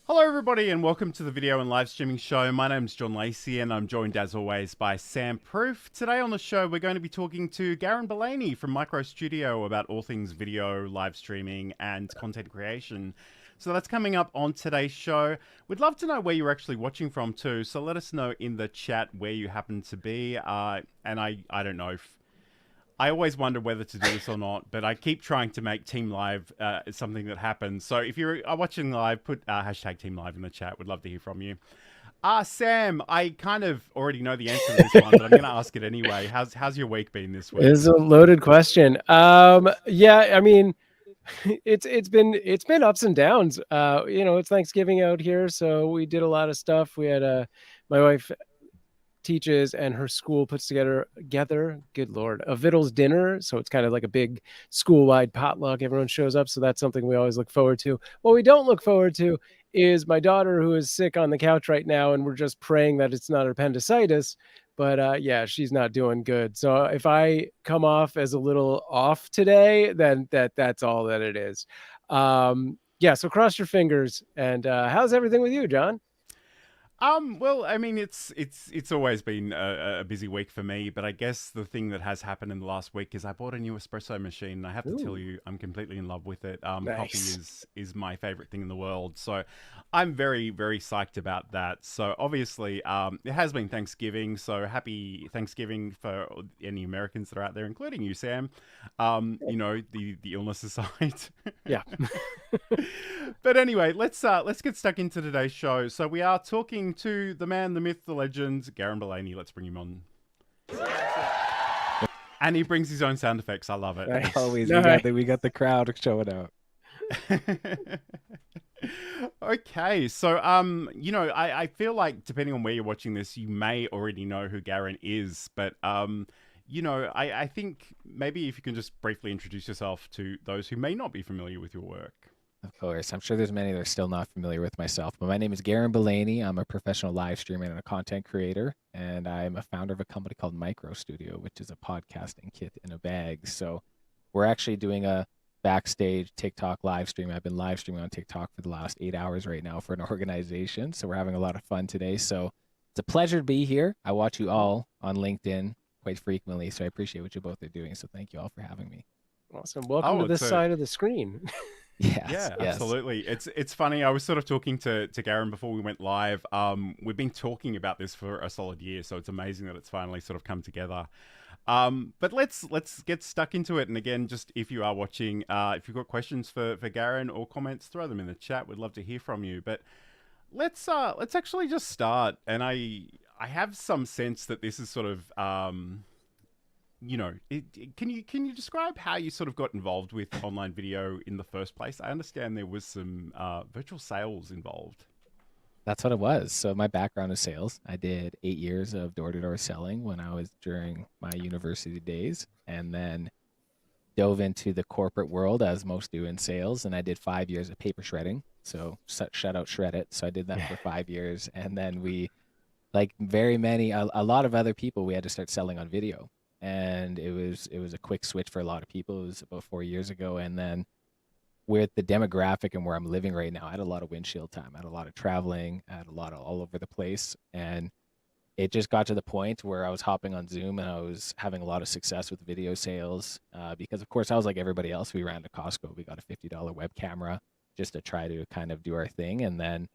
Hello everybody and welcome to the video and live streaming show. My name is John Lacey and I'm joined as always by Sam Proof. Today on the show we're going to be talking to Garrin Bulani from MicroStudio about all things video, live streaming and content creation. So that's coming up on today's show. We'd love to know where you're actually watching from too, so let us know in the chat where you happen to be. And I don't know if I always wonder whether to do this or not, but I keep trying to make Team Live something that happens. So if you're watching live, put hashtag Team Live in the chat. We'd love to hear from you. Sam, I kind of already know the answer to this one, but I'm going to ask it anyway. How's your week been this week? It's a loaded question. Yeah, I mean, it's been ups and downs. It's Thanksgiving out here, so we did a lot of stuff. We had my wife teaches and her school puts together, good Lord, a Vittles dinner. So it's kind of like a big school-wide potluck. Everyone shows up. So that's something we always look forward to. What we don't look forward to is my daughter, who is sick on the couch right now. And we're just praying that it's not appendicitis. But yeah, she's not doing good. So if I come off as a little off today, then that's all that it is. Yeah, so cross your fingers. And how's everything with you, John? Well, I mean, it's always been a busy week for me, but I guess the thing that has happened in the last week is I bought a new espresso machine. And I have to tell you, I'm completely in love with it. Nice. Coffee is my favorite thing in the world, so I'm very, very psyched about that. So obviously, it has been Thanksgiving, so happy Thanksgiving for any Americans that are out there, including you, Sam. The illness aside. Yeah. But anyway, let's get stuck into today's show. So we are talking to the man, the myth, the legend, Garrin Bulani. Let's bring him on. And he brings his own sound effects. I love it. Nice. Always, Nice. we got the crowd showing up. Okay, so I feel like depending on where you're watching this, you may already know who Garrin is, but I think maybe if you can just briefly introduce yourself to those who may not be familiar with your work. Of course, I'm sure there's many that are still not familiar with myself, but my name is Garrin Bulani. I'm a professional live streamer and a content creator, and I'm a founder of a company called MicroStudio, which is a podcasting kit in a bag. So we're actually doing a backstage TikTok live stream. I've been live streaming on TikTok for the last 8 hours right now for an organization, so we're having a lot of fun today. So it's a pleasure to be here. I watch you all on LinkedIn quite frequently, so I appreciate what you both are doing. So thank you all for having me. Awesome. Welcome to this side of the screen. Yes. Absolutely. It's funny. I was sort of talking to Garrin before we went live. We've been talking about this for a solid year, so it's amazing that it's finally sort of come together. But let's get stuck into it. And again, just if you are watching, if you've got questions for Garrin or comments, throw them in the chat. We'd love to hear from you. But let's actually just start. And I have some sense that this is sort of can you describe how you sort of got involved with online video in the first place? I understand there was some virtual sales involved. That's what it was. So my background is sales. I did 8 years of door-to-door selling when I was during my university days, and then dove into the corporate world as most do in sales. And I did 5 years of paper shredding. So shout out Shred It. So I did that for 5 years. And then we, like a lot of other people, we had to start selling on video. And it was a quick switch for a lot of people. It was about 4 years ago. And then with the demographic and where I'm living right now, I had a lot of windshield time. I had a lot of traveling. I had a lot of all over the place. And it just got to the point where I was hopping on Zoom and I was having a lot of success with video sales because, of course, I was like everybody else. We ran to Costco. We got a $50 web camera just to try to kind of do our thing. And then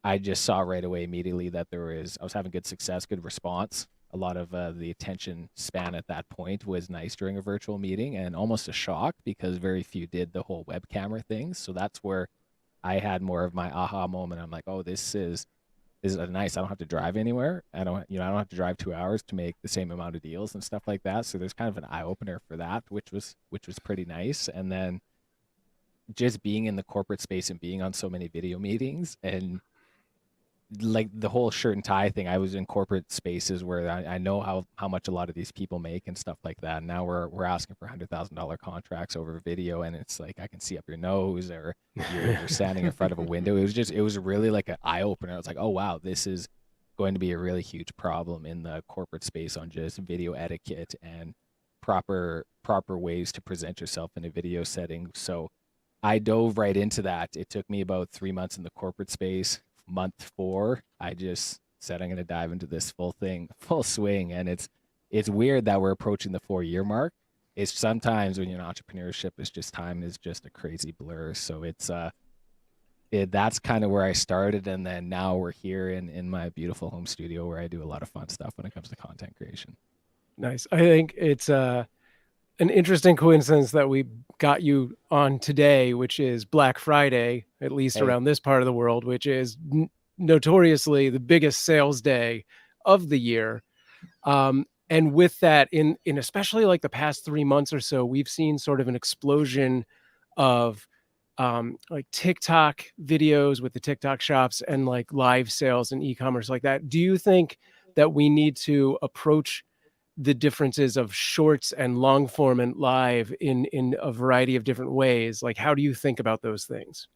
I just saw right away immediately that I was having good success, good response. A lot of the attention span at that point was nice during a virtual meeting, and almost a shock because very few did the whole web camera thing. So that's where I had more of my aha moment. I'm like, oh, this is nice. I don't have to drive anywhere. I don't have to drive 2 hours to make the same amount of deals and stuff like that. So there's kind of an eye opener for that, which was pretty nice. And then just being in the corporate space and being on so many video meetings and like the whole shirt and tie thing. I was in corporate spaces where I know how much a lot of these people make and stuff like that. And now we're asking for $100,000 contracts over video, and it's like I can see up your nose, or you're standing in front of a window. It was really like an eye opener. I was like, oh wow, this is going to be a really huge problem in the corporate space on just video etiquette and proper ways to present yourself in a video setting. So I dove right into that. It took me about 3 months in the corporate space. Month 4, I just said I'm going to dive into this full swing. And it's weird that we're approaching the 4-year mark. It's sometimes when you're in entrepreneurship, it's just time is just a crazy blur. So that's kind of where I started, and then now we're here in my beautiful home studio where I do a lot of fun stuff when it comes to content creation. Nice. I think it's an interesting coincidence that we got you on today, which is Black Friday, at least Hey. around this part of the world, which is notoriously the biggest sales day of the year. And with that, in especially like the past 3 months or so, we've seen sort of an explosion of like TikTok videos with the TikTok shops and like live sales and e-commerce like that. Do you think that we need to approach the differences of shorts and long form and live in a variety of different ways? Like, how do you think about those things?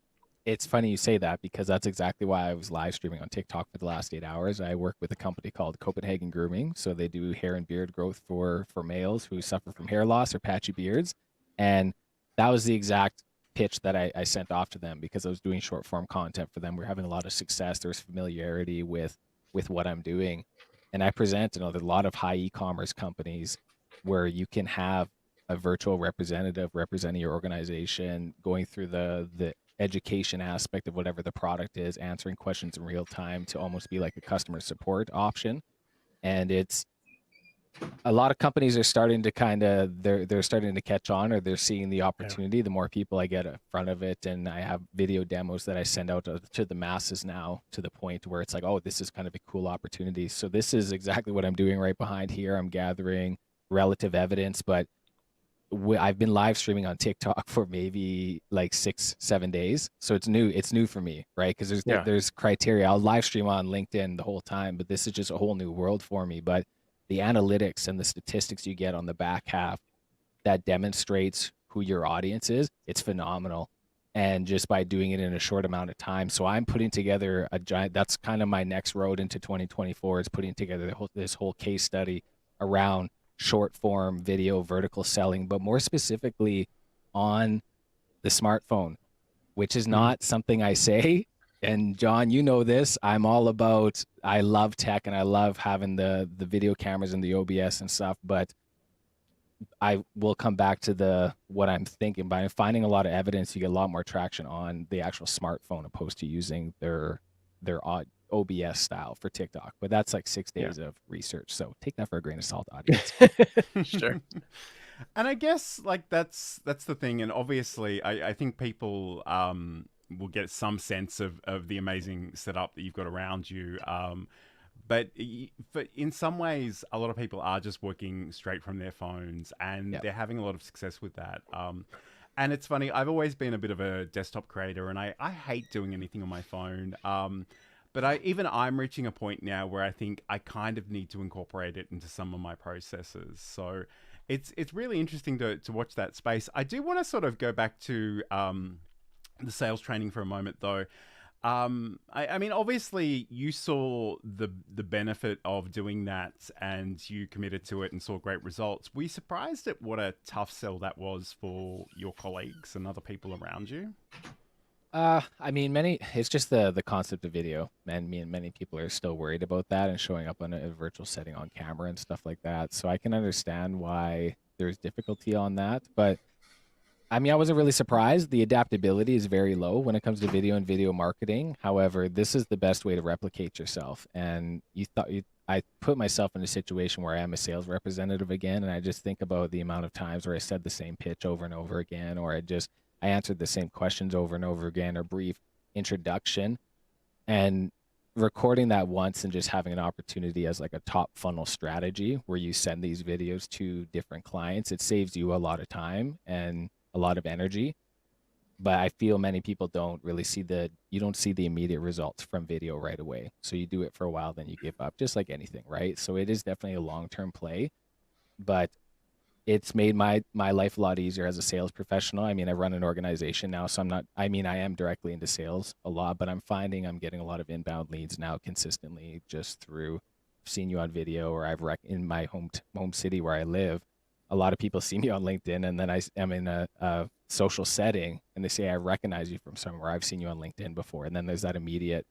It's funny you say that, because that's exactly why I was live streaming on TikTok for the last 8 hours. I work with a company called Copenhagen Grooming. So they do hair and beard growth for males who suffer from hair loss or patchy beards. And that was the exact pitch that I sent off to them, because I was doing short form content for them. We're having a lot of success. There's familiarity with what I'm doing. And I present, there's a lot of high e-commerce companies where you can have a virtual representative representing your organization, going through the education aspect of whatever the product is, answering questions in real time to almost be like a customer support option. And it's a lot of companies are starting to they're starting to catch on, or they're seeing the opportunity. The more people I get in front of it, and I have video demos that I send out to the masses now, to the point where it's like, oh, this is kind of a cool opportunity. So this is exactly what I'm doing right behind here. I'm gathering relative evidence, but I've been live streaming on TikTok for maybe like 6-7 days. So it's new for me, right? Because there's criteria. I'll live stream on LinkedIn the whole time, but this is just a whole new world for me. But the analytics and the statistics you get on the back half that demonstrates who your audience is, it's phenomenal. And just by doing it in a short amount of time. So I'm putting together that's kind of my next road into 2024, is putting together this whole case study around short form video vertical selling, but more specifically on the smartphone, which is not something I say. And John, you know this, I love tech, and I love having the video cameras and the OBS and stuff, but I will come back to what I'm thinking. By finding a lot of evidence, you get a lot more traction on the actual smartphone opposed to using their OBS style for TikTok. But that's like 6 days of research. So take that for a grain of salt, audience. Sure. And I guess like that's the thing. And obviously I think people will get some sense of the amazing setup that you've got around you. But in some ways, a lot of people are just working straight from their phones, and they're having a lot of success with that. And it's funny, I've always been a bit of a desktop creator, and I hate doing anything on my phone. But I'm reaching a point now where I think I kind of need to incorporate it into some of my processes. So it's really interesting to watch that space. I do want to sort of go back to the sales training for a moment, though. I mean, obviously you saw the benefit of doing that, and you committed to it and saw great results. Were you surprised at what a tough sell that was for your colleagues and other people around you? I mean, it's just the concept of video, and many people are still worried about that and showing up on a virtual setting on camera and stuff like that. So I can understand why there's difficulty on that, but I mean, I wasn't really surprised. The adaptability is very low when it comes to video and video marketing. However, this is the best way to replicate yourself. And I put myself in a situation where I am a sales representative again, and I just think about the amount of times where I said the same pitch over and over again, or I answered the same questions over and over again, or brief introduction, and recording that once and just having an opportunity as like a top funnel strategy where you send these videos to different clients. It saves you a lot of time and a lot of energy, but I feel many people don't really you don't see the immediate results from video right away. So you do it for a while, then you give up, just like anything, right? So it is definitely a long-term play, but it's made my life a lot easier as a sales professional. I mean, I run an organization now, so I am directly into sales a lot, but I'm finding I'm getting a lot of inbound leads now consistently just through seeing you on video, or in my home city where I live. A lot of people see me on LinkedIn, and then I'm in a social setting and they say, I recognize you from somewhere, I've seen you on LinkedIn before. And then there's that immediate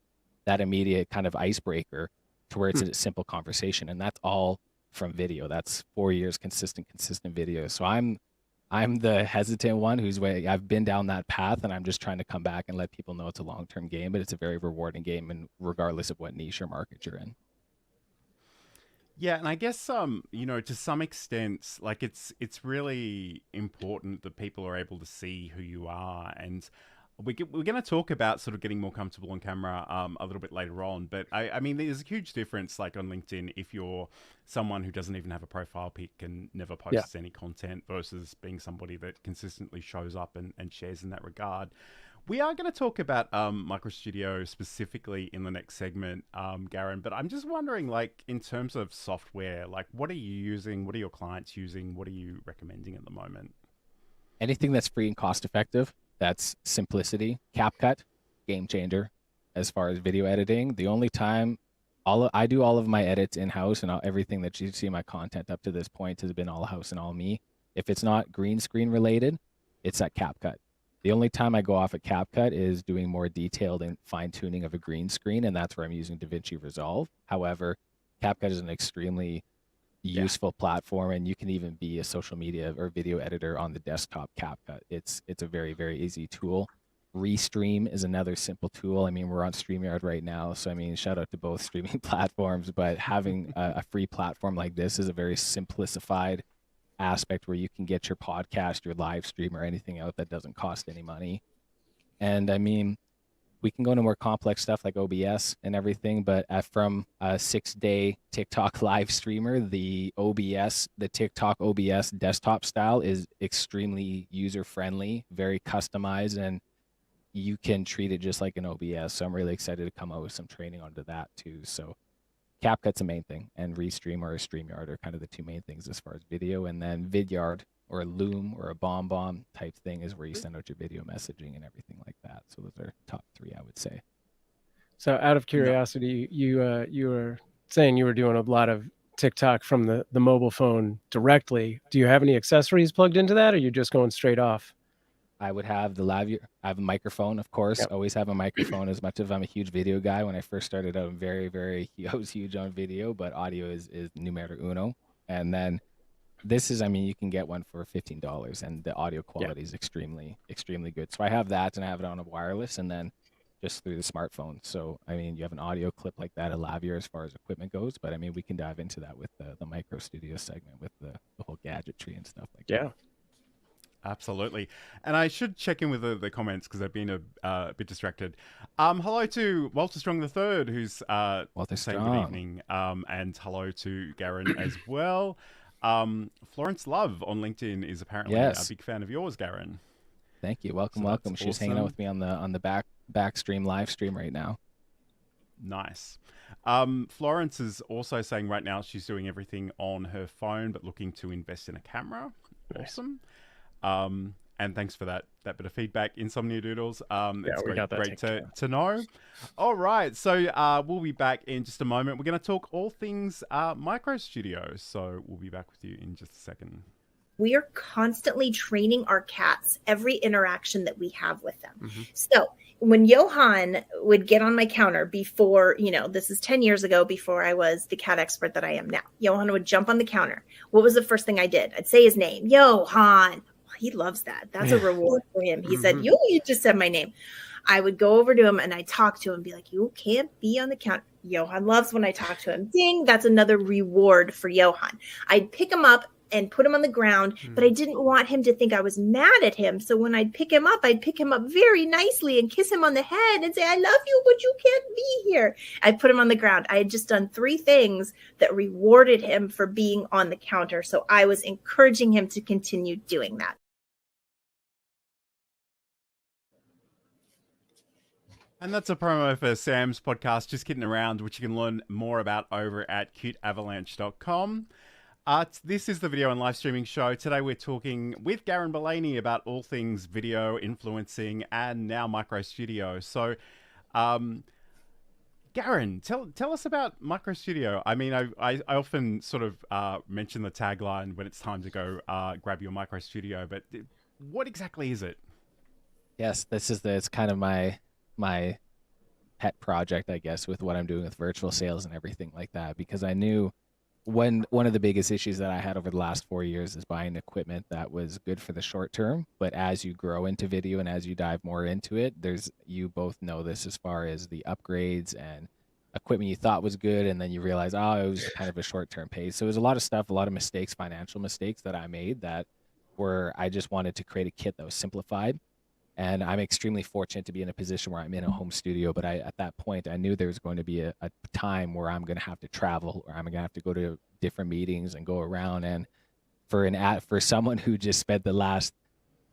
kind of icebreaker to where it's a simple conversation. And that's all from video. That's 4 years consistent video. So I'm the hesitant one I've been down that path, and I'm just trying to come back and let people know it's a long-term game, but it's a very rewarding game, and regardless of what niche or market you're in. Yeah, and I guess you know, to some extent, like it's really important that people are able to see who you are, and we're going to talk about sort of getting more comfortable on camera a little bit later on. But I mean, there's a huge difference, like on LinkedIn, if you're someone who doesn't even have a profile pic and never posts any content versus being somebody that consistently shows up and shares in that regard. We are going to talk about MicroStudio specifically in the next segment, Garrin, but I'm just wondering, like, in terms of software, like, what are you using? What are your clients using? What are you recommending at the moment? Anything that's free and cost effective. That's simplicity. CapCut, game changer as far as video editing. The only time I do all of my edits in-house, and everything that you see in my content up to this point has been all house and all me. If it's not green screen related, it's at CapCut. The only time I go off at CapCut is doing more detailed and fine-tuning of a green screen, and that's where I'm using DaVinci Resolve. However, CapCut is an extremely useful platform, and you can even be a social media or video editor on the desktop CapCut. It's a very, very easy tool. Restream is another simple tool. I mean, we're on StreamYard right now, so I mean, shout out to both streaming platforms, but having a free platform like this is a very simplified aspect where you can get your podcast, your live stream, or anything out that doesn't cost any money. And I mean, we can go into more complex stuff like OBS and everything, but from a 6-day TikTok live streamer, the TikTok OBS desktop style is extremely user-friendly, very customized, and you can treat it just like an OBS. So I'm really excited to come out with some training onto that too. So CapCut's the main thing, and Restream or a StreamYard are kind of the two main things as far as video. And then Vidyard or a Loom or a BombBomb type thing is where you send out your video messaging and everything like that. So those are top 3, I would say. So out of curiosity, you were saying you were doing a lot of TikTok from the mobile phone directly. Do you have any accessories plugged into that, or are you just going straight off? I would have I have a microphone, of course. Yep. Always have a microphone. As much as I'm a huge video guy, when I first started out, I was huge on video, but audio is numero uno. And then this is, I mean, you can get one for $15, and the audio quality is extremely, extremely good. So I have that, and I have it on a wireless, and then just through the smartphone. So, I mean, you have an audio clip like that at Lavier as far as equipment goes, but I mean, we can dive into that with the MicroStudio segment with the whole gadgetry and stuff like that. Yeah. Absolutely. And I should check in with the comments because I've been a bit distracted. Hello to Walter Strong III, who's saying good evening. And hello to Garrin as well. Florence Love on LinkedIn is apparently a big fan of yours, Garrin. Thank you. Welcome. She's hanging out with me on the back stream, live stream right now. Nice. Florence is also saying right now she's doing everything on her phone, but looking to invest in a camera. Nice. Awesome. And thanks for that bit of feedback, Insomnia Doodles. It's great to know. All right, so we'll be back in just a moment. We're going to talk all things MicroStudio, so we'll be back with you in just a second. We are constantly training our cats every interaction that we have with them. Mm-hmm. So when Johan would get on my counter before, this is 10 years ago, before I was the cat expert that I am now, Johan would jump on the counter. What was the first thing I did? I'd say his name, Johan. He loves that. That's a reward for him. He said, you just said my name. I would go over to him and I'd talk to him and be like, you can't be on the counter. Johan loves when I talk to him. Ding, that's another reward for Johan. I'd pick him up and put him on the ground, but I didn't want him to think I was mad at him. So when I'd pick him up very nicely and kiss him on the head and say, I love you, but you can't be here. I'd put him on the ground. I had just done 3 things that rewarded him for being on the counter. So I was encouraging him to continue doing that. And that's a promo for Sam's podcast, Just Kidding Around, which you can learn more about over at cuteavalanche.com. This is the video and live streaming show. Today we're talking with Garrin Bulani about all things video, influencing, and now MicroStudio. So, Garrin, tell us about MicroStudio. I mean, I often sort of mention the tagline when it's time to go grab your MicroStudio, but what exactly is it? Yes, it's kind of my pet project, I guess, with what I'm doing with virtual sales and everything like that, because I knew one of the biggest issues that I had over the last 4 years is buying equipment that was good for the short term, but as you grow into video and as you dive more into it, you both know this as far as the upgrades and equipment you thought was good, and then you realize, oh, it was kind of a short term pace. So it was a lot of stuff, a lot of mistakes, financial mistakes that I made that were I just wanted to create a kit that was simplified. And I'm extremely fortunate to be in a position where I'm in a home studio. But at that point, I knew there was going to be a time where I'm going to have to travel, or I'm going to have to go to different meetings and go around. And for someone who just spent the last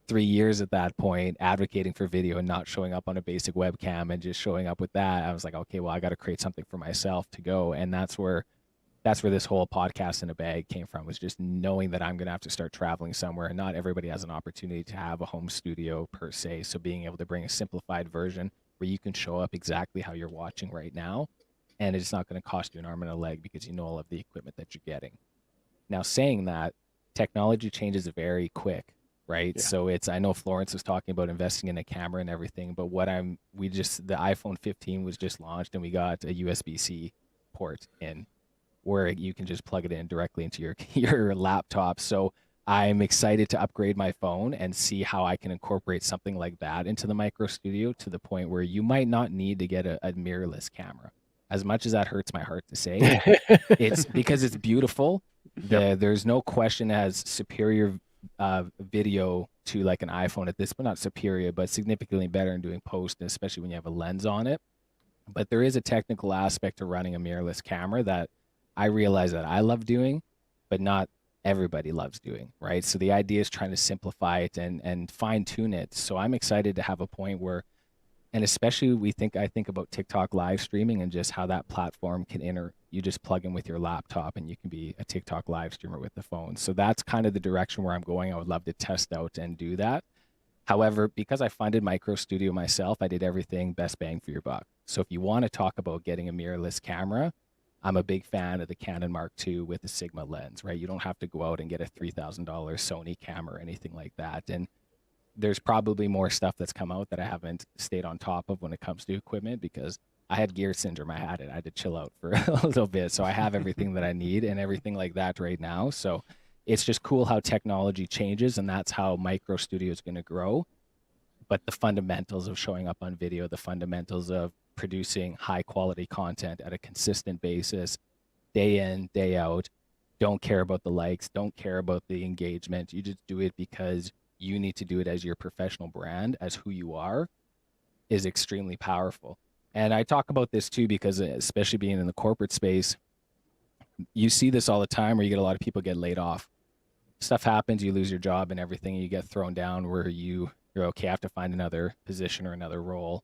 3 years at that point advocating for video and not showing up on a basic webcam and just showing up with that, I was like, okay, well, I got to create something for myself to go. And that's where this whole podcast in a bag came from, was just knowing that I'm going to have to start traveling somewhere, and not everybody has an opportunity to have a home studio per se. So being able to bring a simplified version where you can show up exactly how you're watching right now, and it's not going to cost you an arm and a leg because you know all of the equipment that you're getting. Now, saying that, technology changes very quick, right? Yeah. So I know Florence was talking about investing in a camera and everything, but the iPhone 15 was just launched, and we got a USB-C port in, where you can just plug it in directly into your laptop. So I'm excited to upgrade my phone and see how I can incorporate something like that into the MicroStudio, to the point where you might not need to get a mirrorless camera. As much as that hurts my heart to say, it's because it's beautiful. There's no question it has superior video to like an iPhone at this, but not superior, but significantly better in doing post, especially when you have a lens on it. But there is a technical aspect to running a mirrorless camera that I realize that I love doing, but not everybody loves doing, right? So the idea is trying to simplify it and fine tune it. So I'm excited to have a point where, and especially I think about TikTok live streaming and just how that platform can you just plug in with your laptop and you can be a TikTok live streamer with the phone. So that's kind of the direction where I'm going. I would love to test out and do that. However, because I funded MicroStudio myself, I did everything best bang for your buck. So if you want to talk about getting a mirrorless camera, I'm a big fan of the Canon Mark II with the Sigma lens, right? You don't have to go out and get a $3,000 Sony camera or anything like that. And there's probably more stuff that's come out that I haven't stayed on top of when it comes to equipment, because I had gear syndrome. I had to chill out for a little bit. So I have everything that I need and everything like that right now. So it's just cool how technology changes, and that's how MicroStudio is going to grow. But the fundamentals of showing up on video, the fundamentals of producing high quality content at a consistent basis, day in, day out, don't care about the likes, don't care about the engagement. You just do it because you need to do it as your professional brand, as who you are, is extremely powerful. And I talk about this too, because especially being in the corporate space, you see this all the time where you get a lot of people get laid off. Stuff happens, you lose your job and everything, and you get thrown down where you're okay, I have to find another position or another role.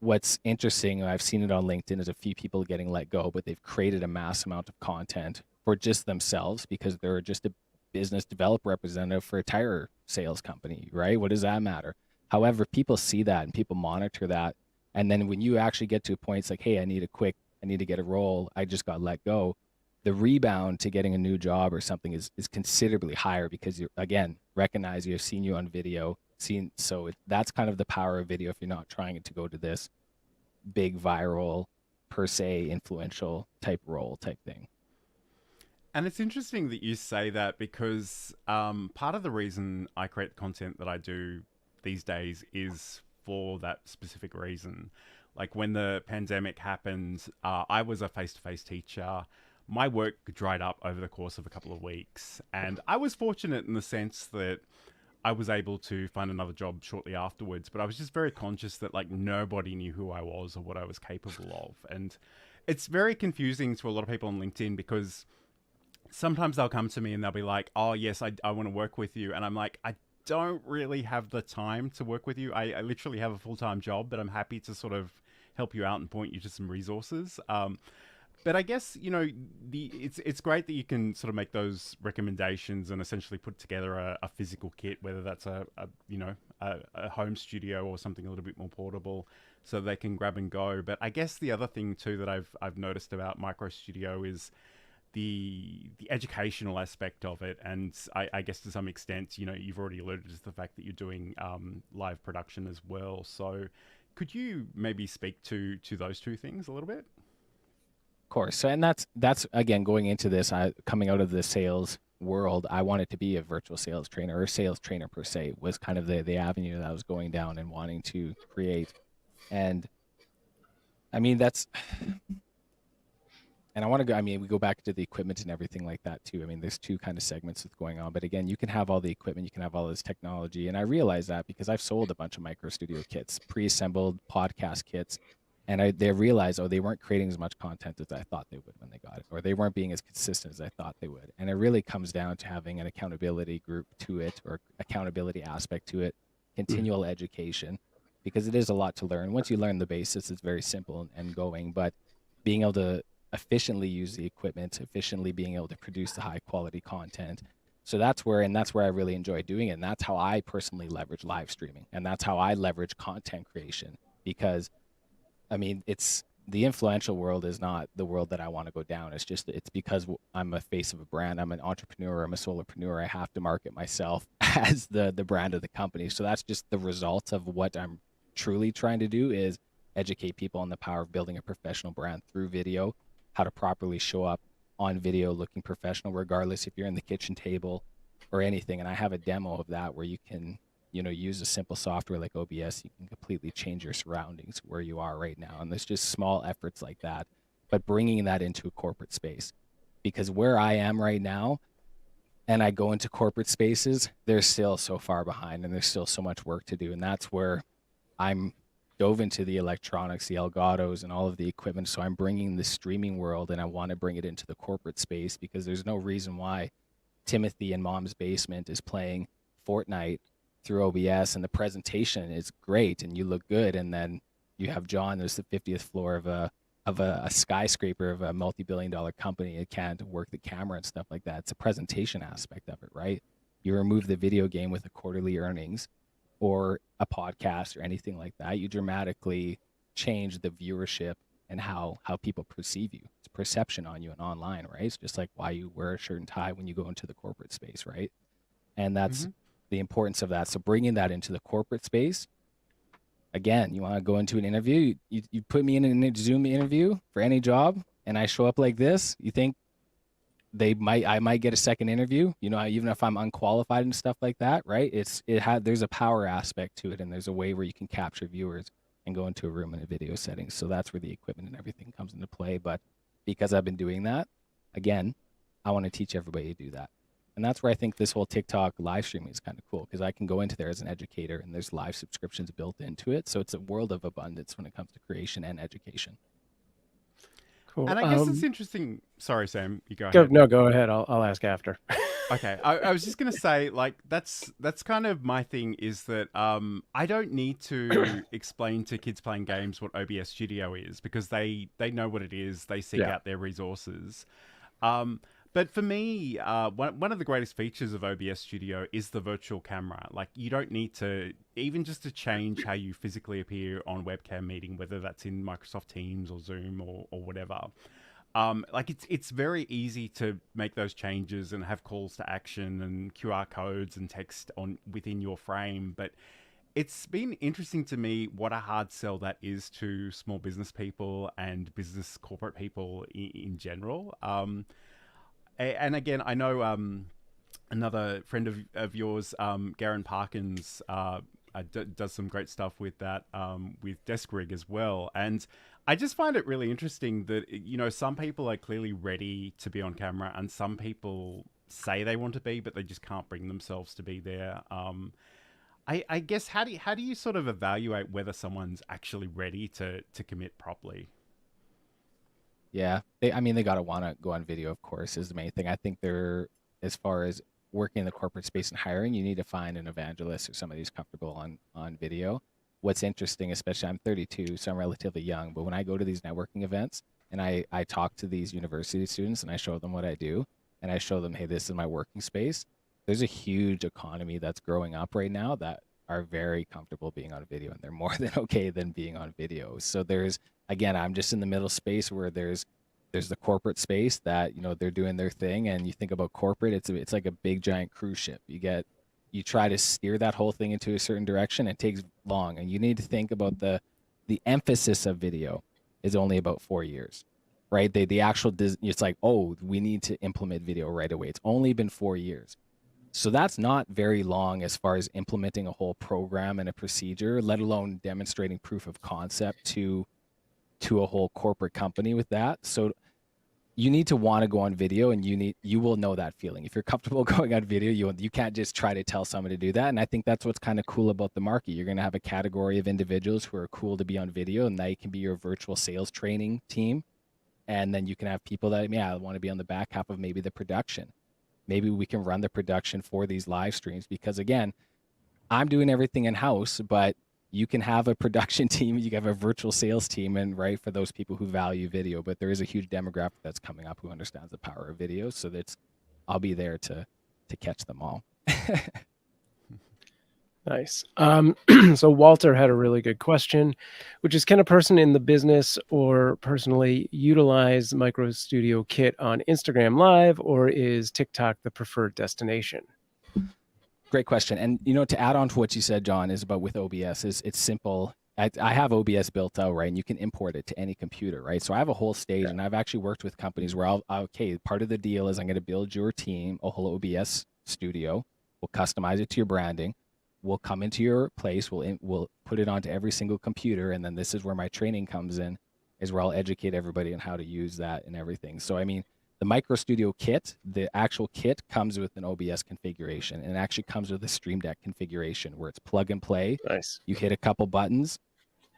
What's interesting, and I've seen it on LinkedIn, is a few people getting let go, but they've created a mass amount of content for just themselves because they're just a business development representative for a tire sales company, right? What does that matter? However, people see that and people monitor that. And then when you actually get to a point, it's like, hey, I need to get a role, I just got let go. The rebound to getting a new job or something is considerably higher because you're, again, recognize you've seen you on video, so that's kind of the power of video if you're not trying to go to this big viral per se influential type role type thing. And it's interesting that you say that, because part of the reason I create the content that I do these days is for that specific reason. Like when the pandemic happened, I was a face-to-face teacher. My work dried up over the course of a couple of weeks, and I was fortunate in the sense that I was able to find another job shortly afterwards, but I was just very conscious that like nobody knew who I was or what I was capable of. And it's very confusing to a lot of people on LinkedIn, because sometimes they'll come to me and they'll be like, oh yes, I want to work with you. And I'm like, I don't really have the time to work with you. I literally have a full-time job, but I'm happy to sort of help you out and point you to some resources. But I guess, you know, it's great that you can sort of make those recommendations and essentially put together a physical kit, whether that's a home studio or something a little bit more portable, so they can grab and go. But I guess the other thing too that I've noticed about MicroStudio is the educational aspect of it, and I guess to some extent, you know, you've already alluded to the fact that you're doing live production as well. So, could you maybe speak to those two things a little bit? Of course. So, and that's again going into this. Coming out of the sales world, I wanted to be a virtual sales trainer, or sales trainer per se, was kind of the avenue that I was going down and wanting to create. And I mean, that's, and I want to go, I mean, we go back to the equipment and everything like that too. I mean, there's two kind of segments that's going on, but again, you can have all the equipment, you can have all this technology. And I realize that because I've sold a bunch of MicroStudio kits, pre-assembled podcast kits, and they realized, oh, they weren't creating as much content as I thought they would when they got it, or they weren't being as consistent as I thought they would. And it really comes down to having an accountability group to it, or accountability aspect to it, continual education, because it is a lot to learn. Once you learn the basics, it's very simple and going, but being able to efficiently use the equipment, efficiently being able to produce the high quality content. So that's where I really enjoy doing it. And that's how I personally leverage live streaming. And that's how I leverage content creation, because I mean, it's the influential world is not the world that I want to go down. It's just, it's because I'm a face of a brand. I'm an entrepreneur. I'm a solopreneur. I have to market myself as the brand of the company. So that's just the result of what I'm truly trying to do, is educate people on the power of building a professional brand through video, how to properly show up on video looking professional, regardless if you're in the kitchen table or anything. And I have a demo of that where you can, you know, use a simple software like OBS. You can completely change your surroundings where you are right now. And there's just small efforts like that, but bringing that into a corporate space, because where I am right now, and I go into corporate spaces, they're still so far behind and there's still so much work to do. And that's where I'm dove into the electronics, the Elgatos, and all of the equipment. So I'm bringing the streaming world, and I want to bring it into the corporate space, because there's no reason why Timothy in mom's basement is playing Fortnite through OBS and the presentation is great and you look good, and then you have John, there's the 50th floor of a skyscraper of a multi-billion-dollar company, it can't work the camera and stuff like that. It's a presentation aspect of it, right? You remove the video game with a quarterly earnings or a podcast or anything like that, you dramatically change the viewership and how people perceive you. It's perception on you and online, right? It's just like why you wear a shirt and tie when you go into the corporate space, right? And that's the importance of that. So bringing that into the corporate space, again, you want to go into an interview, you put me in a Zoom interview for any job and I show up like this, you think I might get a second interview, you know, even if I'm unqualified and stuff like that, right? There's a power aspect to it, and there's a way where you can capture viewers and go into a room in a video setting. So that's where the equipment and everything comes into play. But because I've been doing that, again, I want to teach everybody to do that. And that's where I think this whole TikTok live streaming is kind of cool, because I can go into there as an educator and there's live subscriptions built into it. So it's a world of abundance when it comes to creation and education. Cool. And I guess it's interesting. Sorry, Sam, you go ahead. No, go ahead. I'll ask after. Okay, I was just gonna say, like, that's kind of my thing, is that I don't need to explain to kids playing games what OBS Studio is, because they know what it is. They seek out their resources. But for me, one of the greatest features of OBS Studio is the virtual camera. Like, you don't need to, even just to change how you physically appear on webcam meeting, whether that's in Microsoft Teams or Zoom or whatever. Like, it's very easy to make those changes and have calls to action and QR codes and text within your frame. But it's been interesting to me what a hard sell that is to small business people and business corporate people in general. And again, I know another friend of yours, Garrin Parkins, does some great stuff with that, with Desk Rig as well. And I just find it really interesting that, you know, some people are clearly ready to be on camera and some people say they want to be, but they just can't bring themselves to be there. I guess, how do you sort of evaluate whether someone's actually ready to commit properly? Yeah, they got to want to go on video, of course, is the main thing. I think as far as working in the corporate space and hiring, you need to find an evangelist or somebody who's comfortable on video. What's interesting, especially I'm 32, so I'm relatively young, but when I go to these networking events and I talk to these university students and I show them what I do and I show them, hey, this is my working space, there's a huge economy that's growing up right now that are very comfortable being on video, and they're more than okay than being on video. So again, I'm just in the middle space where there's there's the corporate space that, you know, they're doing their thing, and you think about corporate, it's like a big giant cruise ship. You try to steer that whole thing into a certain direction, it takes long, and you need to think about the emphasis of video is only about 4 years, right? The actual, it's like, oh, we need to implement video right away. It's only been 4 years. So that's not very long as far as implementing a whole program and a procedure, let alone demonstrating proof of concept to a whole corporate company with that. So you need to want to go on video, and you will know that feeling. If you're comfortable going on video, you can't just try to tell someone to do that. And I think that's what's kind of cool about the market. You're going to have a category of individuals who are cool to be on video, and they can be your virtual sales training team. And then you can have people that, yeah, want to be on the back half of maybe the production. Maybe we can run the production for these live streams, because again, I'm doing everything in house, but you can have a production team, you can have a virtual sales team, and right, for those people who value video. But there is a huge demographic that's coming up who understands the power of video. So I'll be there to catch them all. Nice. So Walter had a really good question, which is, can a person in the business or personally utilize MicroStudio Kit on Instagram Live, or is TikTok the preferred destination? Great question. And, you know, to add on to what you said, John, is about with OBS, it's simple. I have OBS built out, right? And you can import it to any computer, right? So I have a whole stage, and I've actually worked with companies where okay, part of the deal is I'm going to build your team a whole OBS studio. We'll customize it to your branding. We'll come into your place. We'll put it onto every single computer. And then this is where my training comes in, is where I'll educate everybody on how to use that and everything. So, I mean, the MicroStudio kit, the actual kit comes with an OBS configuration, and it actually comes with a Stream Deck configuration where it's plug and play. Nice. You hit a couple buttons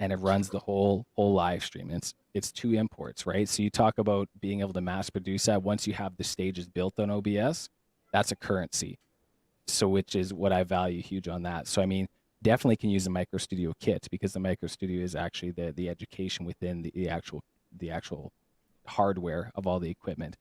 and it runs the whole live stream. It's 2 imports, right? So you talk about being able to mass produce that. Once you have the stages built on OBS, that's a currency. So which is what I value huge on that. So I mean, definitely can use the MicroStudio kit, because the MicroStudio is actually the education within the actual hardware of all the equipment.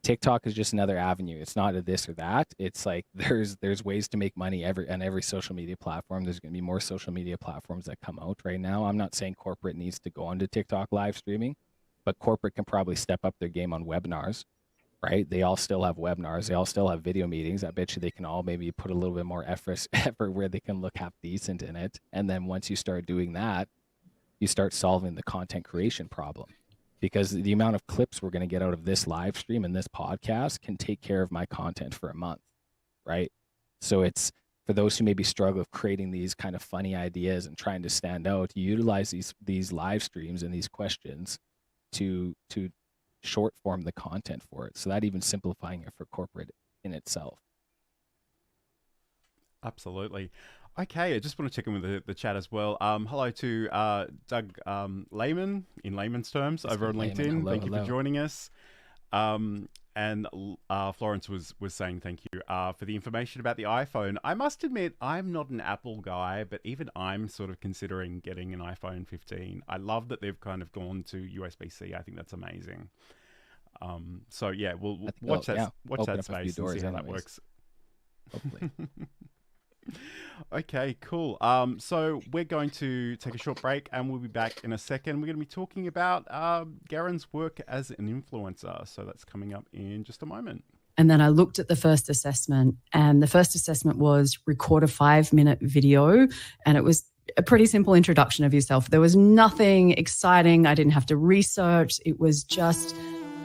TikTok is just another avenue. It's not a this or that. It's like there's ways to make money on every social media platform. There's going to be more social media platforms that come out right now. I'm not saying corporate needs to go onto TikTok live streaming, but corporate can probably step up their game on webinars, right? They all still have webinars. They all still have video meetings. I bet you they can all maybe put a little bit more effort where they can look half decent in it. And then once you start doing that, you start solving the content creation problem. Because the amount of clips we're going to get out of this live stream and this podcast can take care of my content for a month, right? So it's for those who maybe struggle with creating these kind of funny ideas and trying to stand out, you utilize these live streams and these questions to short form the content for it. So that even simplifying it for corporate in itself. Absolutely. Okay, I just want to check in with the chat as well. Hello to Doug Lehman, in layman's terms, over on LinkedIn. Thank you for joining us. And Florence was saying thank you for the information about the iPhone. I must admit, I'm not an Apple guy, but even I'm sort of considering getting an iPhone 15. I love that they've kind of gone to USB-C. I think that's amazing. So yeah, we'll watch that space and see how that works. Hopefully. Okay, cool. So we're going to take a short break, and we'll be back in a second. We're going to be talking about Garrin's work as an influencer. So that's coming up in just a moment. And then I looked at the first assessment, and the first assessment was record a 5-minute video, and it was a pretty simple introduction of yourself. There was nothing exciting. I didn't have to research. It was just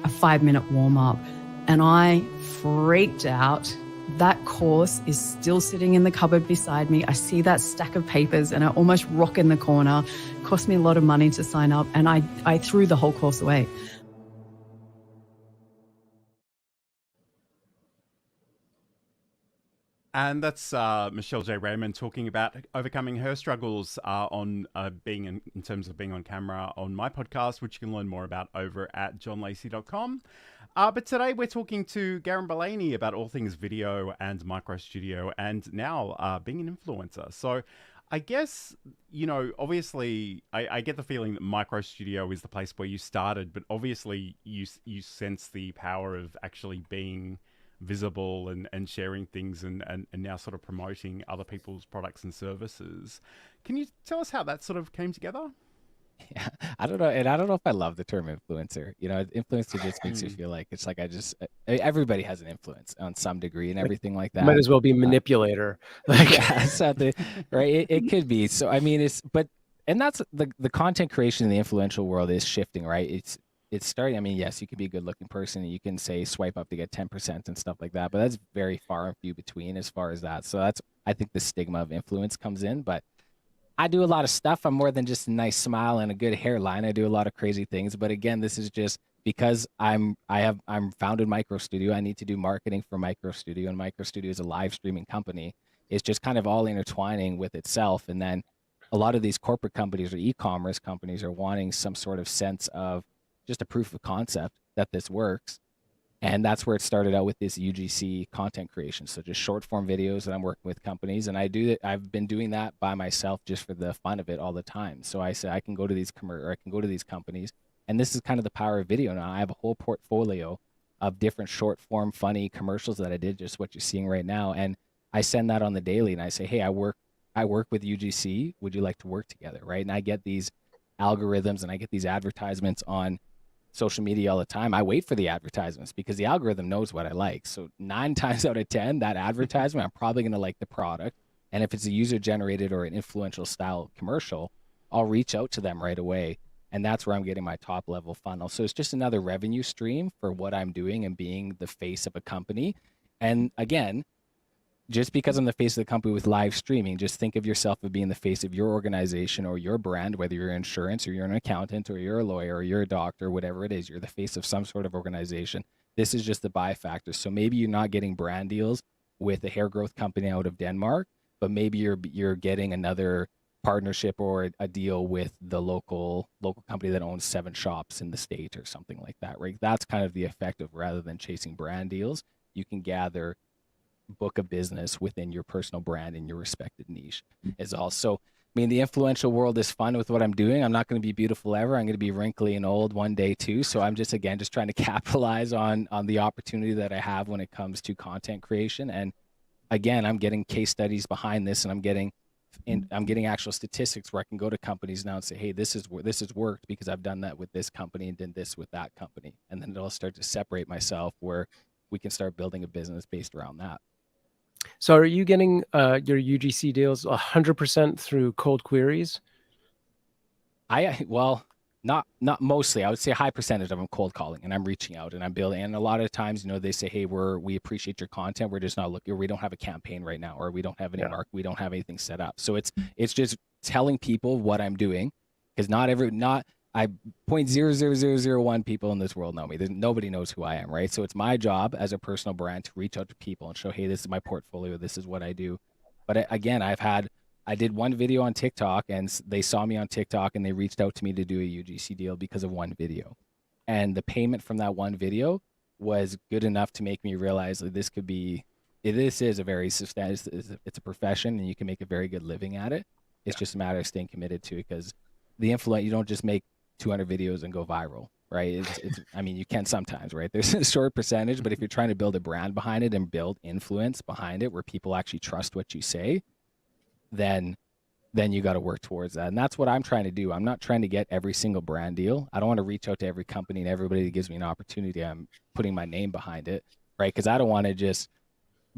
a 5-minute warm-up, and I freaked out. That course is still sitting in the cupboard beside me. I see that stack of papers and I almost rock in the corner. It cost me a lot of money to sign up, and I threw the whole course away. And that's Michelle J. Raymond talking about overcoming her struggles on being in terms of being on camera on my podcast, which you can learn more about over at johnlacey.com. But today we're talking to Garrin Bulani about all things video and MicroStudio, and now being an influencer. So I guess, you know, obviously I get the feeling that MicroStudio is the place where you started, but obviously you sense the power of actually being visible and sharing things and now sort of promoting other people's products and services. Can you tell us how that sort of came together? Yeah, I don't know, and I don't know if I love the term influencer. You know, influencer just makes you feel like it's like everybody has an influence on some degree and everything like that. Might as well be manipulator. Like, Yeah, something, right? It could be. So I mean, and that's the content creation in the influential world is shifting, right? It's starting. I mean, yes, you could be a good looking person and you can say swipe up to get 10% and stuff like that, but that's very far and few between as far as that. So that's, I think the stigma of influence comes in, but I do a lot of stuff. I'm more than just a nice smile and a good hairline. I do a lot of crazy things, but again, this is just because I'm founded MicroStudio. I need to do marketing for MicroStudio, and MicroStudio is a live streaming company. It's just kind of all intertwining with itself. And then a lot of these corporate companies or e-commerce companies are wanting some sort of sense of just a proof of concept that this works. And that's where it started out with this UGC content creation. So just short form videos that I'm working with companies. And I've been doing that by myself just for the fun of it all the time. So I said, I can go to these companies. And this is kind of the power of video now. I have a whole portfolio of different short form, funny commercials that I did, just what you're seeing right now. And I send that on the daily and I say, hey, I work with UGC. Would you like to work together? Right. And I get these algorithms and I get these advertisements on social media all the time. I wait for the advertisements because the algorithm knows what I like. So 9 times out of 10, that advertisement, I'm probably going to like the product. And if it's a user generated or an influential style commercial, I'll reach out to them right away. And that's where I'm getting my top level funnel. So it's just another revenue stream for what I'm doing and being the face of a company. And again, just because I'm the face of the company with live streaming, just think of yourself as being the face of your organization or your brand, whether you're insurance or you're an accountant or you're a lawyer or you're a doctor, whatever it is, you're the face of some sort of organization. This is just the buy factor. So maybe you're not getting brand deals with a hair growth company out of Denmark, but maybe you're getting another partnership or a deal with the local company that owns 7 shops in the state or something like that, right? That's kind of the effect of, rather than chasing brand deals, you can gather book of business within your personal brand and your respected niche is also. I mean, the influential world is fun with what I'm doing. I'm not going to be beautiful ever. I'm going to be wrinkly and old one day too. So I'm just trying to capitalize on the opportunity that I have when it comes to content creation. And again, I'm getting case studies behind this, and I'm getting actual statistics where I can go to companies now and say, hey, this has worked because I've done that with this company and did this with that company. And then it'll start to separate myself where we can start building a business based around that. so are you getting your UGC deals 100% through cold queries? Not mostly. I would say a high percentage of them cold calling, and I'm reaching out and I'm building. And a lot of times, they say, hey, we appreciate your content. We're just not looking, or we don't have a campaign right now, or we don't have any we don't have anything set up. So it's just telling people what I'm doing, because not 0.00001 people in this world know me. Nobody knows who I am, right? So it's my job as a personal brand to reach out to people and show, hey, this is my portfolio. This is what I do. But again, I did one video on TikTok, and they saw me on TikTok and they reached out to me to do a UGC deal because of one video. And the payment from that one video was good enough to make me realize that this is a very substantial, it's a profession and you can make a very good living at it. It's just a matter of staying committed to it, because you don't just make 200 videos and go viral, right? I mean, you can sometimes, right? There's a short percentage, but if you're trying to build a brand behind it and build influence behind it where people actually trust what you say, then you got to work towards that. And that's what I'm trying to do. I'm not trying to get every single brand deal. I don't want to reach out to every company and everybody that gives me an opportunity. I'm putting my name behind it, right? Because I don't want to just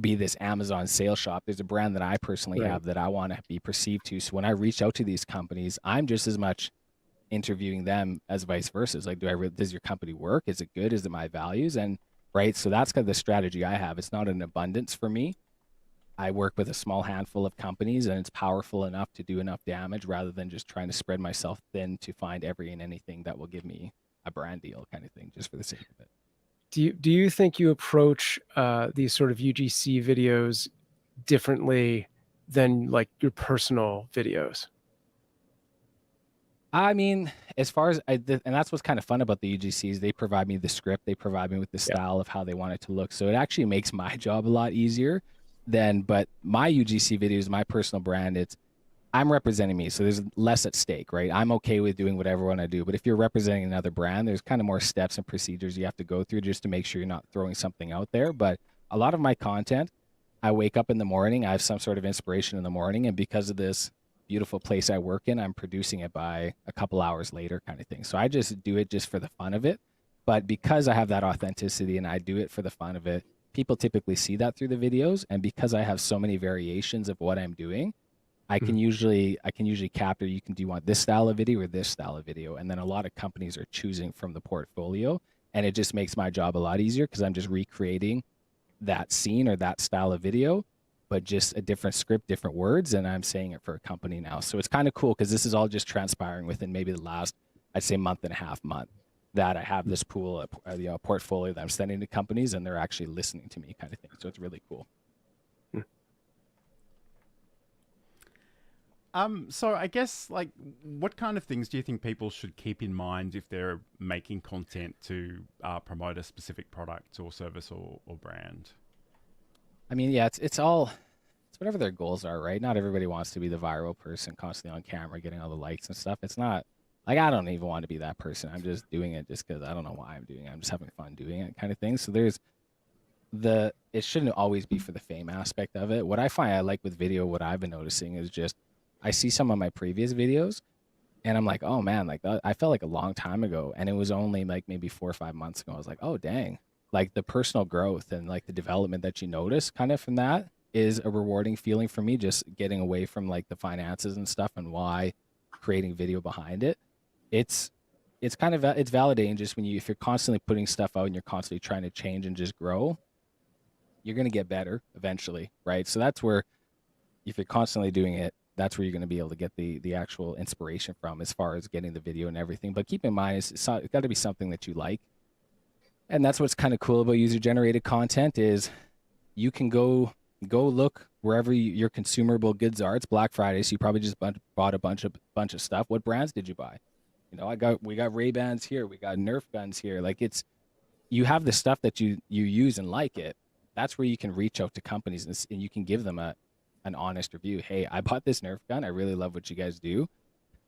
be this Amazon sales shop. There's a brand that I personally have that I want to be perceived to. So when I reach out to these companies, I'm just as much interviewing them as vice versa. It's like, does your company work? Is it good? Is it my values? And right. So that's kind of the strategy I have. It's not an abundance for me. I work with a small handful of companies, and it's powerful enough to do enough damage rather than just trying to spread myself thin to find every and anything that will give me a brand deal kind of thing, just for the sake of it. Do you think you approach these sort of UGC videos differently than like your personal videos? I mean, as far as and that's what's kind of fun about the UGCs. They provide me the script. They provide me with the style of how they want it to look. So it actually makes my job a lot easier but my UGC videos, my personal brand, I'm representing me. So there's less at stake, right? I'm okay with doing whatever I want to do. But if you're representing another brand, there's kind of more steps and procedures you have to go through just to make sure you're not throwing something out there. But a lot of my content, I wake up in the morning, I have some sort of inspiration in the morning. And because of this beautiful place I work in, I'm producing it by a couple hours later kind of thing. So I just do it just for the fun of it. But because I have that authenticity and I do it for the fun of it, people typically see that through the videos. And because I have so many variations of what I'm doing, I can usually capture, do you want this style of video or this style of video? And then a lot of companies are choosing from the portfolio, and it just makes my job a lot easier because I'm just recreating that scene or that style of video, but just a different script, different words, and I'm saying it for a company now. So it's kind of cool because this is all just transpiring within maybe the last, I'd say, month that I have this pool, a portfolio that I'm sending to companies, and they're actually listening to me kind of thing. So it's really cool. So I guess, like, what kind of things do you think people should keep in mind if they're making content to promote a specific product or service or brand? I mean, yeah, it's whatever their goals are, right? Not everybody wants to be the viral person constantly on camera, getting all the likes and stuff. It's not like, I don't even want to be that person. I'm just doing it just because I don't know why I'm doing it. I'm just having fun doing it kind of thing. So it shouldn't always be for the fame aspect of it. What I find I like with video, what I've been noticing is just, I see some of my previous videos and I'm like, oh man, like I felt like a long time ago. And it was only like maybe 4 or 5 months ago. I was like, oh dang, like the personal growth and like the development that you notice kind of from that is a rewarding feeling for me, just getting away from like the finances and stuff and why creating video behind it. It's kind of, it's validating just if you're constantly putting stuff out and you're constantly trying to change and just grow, you're going to get better eventually. Right. So that's where, if you're constantly doing it, that's where you're going to be able to get the actual inspiration from as far as getting the video and everything. But keep in mind, it's got to be something that you like. And that's what's kind of cool about user-generated content is you can go look wherever your consumable goods are. It's Black Friday, so you probably just bought a bunch of stuff. What brands did you buy? You know, we got Ray-Bans here, we got Nerf guns here. Like you have the stuff that you use and like it. That's where you can reach out to companies and you can give them an honest review. Hey, I bought this Nerf gun. I really love what you guys do.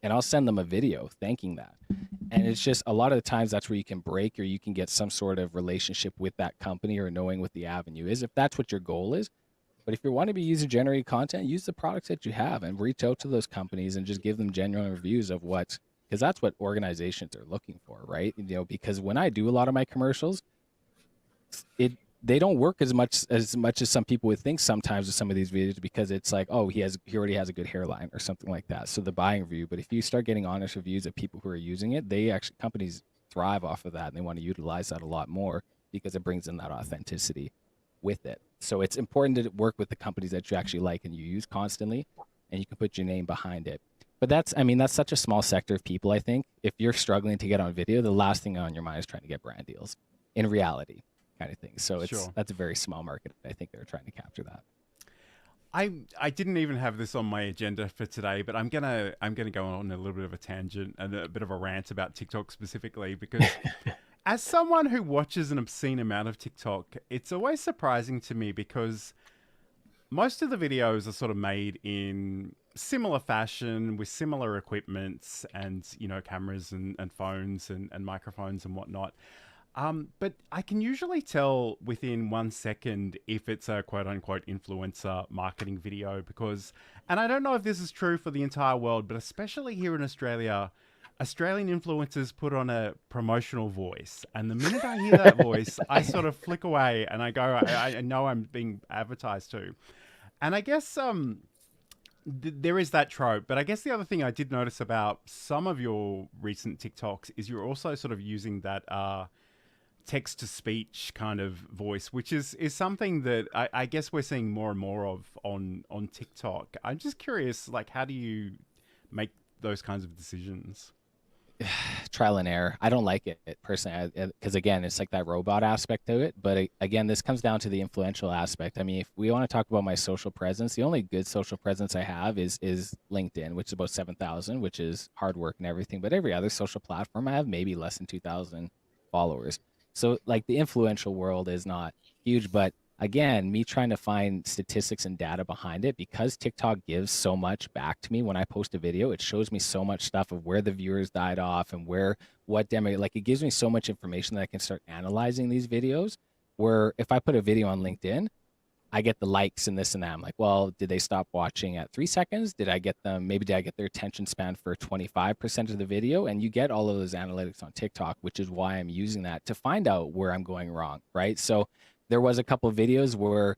And I'll send them a video thanking that. And it's just a lot of the times that's where you can break or you can get some sort of relationship with that company or knowing what the avenue is, if that's what your goal is. But if you want to be user-generated content, use the products that you have and reach out to those companies and just give them genuine reviews of because that's what organizations are looking for, right? You know, because when I do a lot of my commercials, they don't work as much as some people would think sometimes with some of these videos, because it's like, oh, he already has a good hairline or something like that. So the buying review. But if you start getting honest reviews of people who are using it, companies thrive off of that and they want to utilize that a lot more because it brings in that authenticity with it. So it's important to work with the companies that you actually like and you use constantly, and you can put your name behind it. But that's such a small sector of people. I think if you're struggling to get on video, the last thing on your mind is trying to get brand deals in reality. Kind of thing. So that's a very small market. I think they're trying to capture that. I didn't even have this on my agenda for today, but I'm gonna go on a little bit of a tangent and a bit of a rant about TikTok specifically, because as someone who watches an obscene amount of TikTok, it's always surprising to me because most of the videos are sort of made in similar fashion with similar equipments and, you know, cameras and phones and microphones and whatnot. But I can usually tell within 1 second if it's a quote unquote influencer marketing video because, and I don't know if this is true for the entire world, but especially here in Australia, Australian influencers put on a promotional voice. And the minute I hear that voice, I sort of flick away and I go, I know I'm being advertised to. And I guess, there is that trope, but I guess the other thing I did notice about some of your recent TikToks is you're also sort of using that, text-to-speech kind of voice, which is something that I guess we're seeing more and more of on TikTok. I'm just curious, like, how do you make those kinds of decisions? Trial and error. I don't like it personally because, again, it's like that robot aspect to it. But again, this comes down to the influential aspect. I mean, if we want to talk about my social presence, the only good social presence I have is LinkedIn, which is about 7,000, which is hard work and everything. But every other social platform, I have maybe less than 2,000 followers. So like the influential world is not huge, but again, me trying to find statistics and data behind it, because TikTok gives so much back to me when I post a video, it shows me so much stuff of where the viewers died off and what demo, like it gives me so much information that I can start analyzing these videos, where if I put a video on LinkedIn, I get the likes and this and that. I'm like, well, did they stop watching at 3 seconds? Did I get their attention span for 25% of the video? And you get all of those analytics on TikTok, which is why I'm using that to find out where I'm going wrong, right? So there was a couple of videos where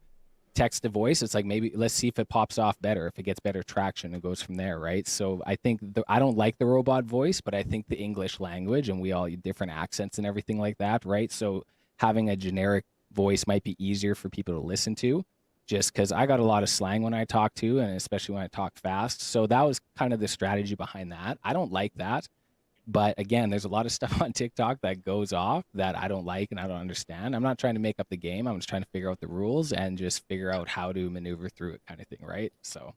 text to voice, it's like, maybe let's see if it pops off better, if it gets better traction, and goes from there, right? So I think I don't like the robot voice, but I think the English language, and we all different accents and everything like that, right? So having a generic voice might be easier for people to listen to, just because I got a lot of slang when I talk to, and especially when I talk fast. So that was kind of the strategy behind that. I don't like that. But again, there's a lot of stuff on TikTok that goes off that I don't like and I don't understand. I'm not trying to make up the game. I'm just trying to figure out the rules and just figure out how to maneuver through it, kind of thing, right? So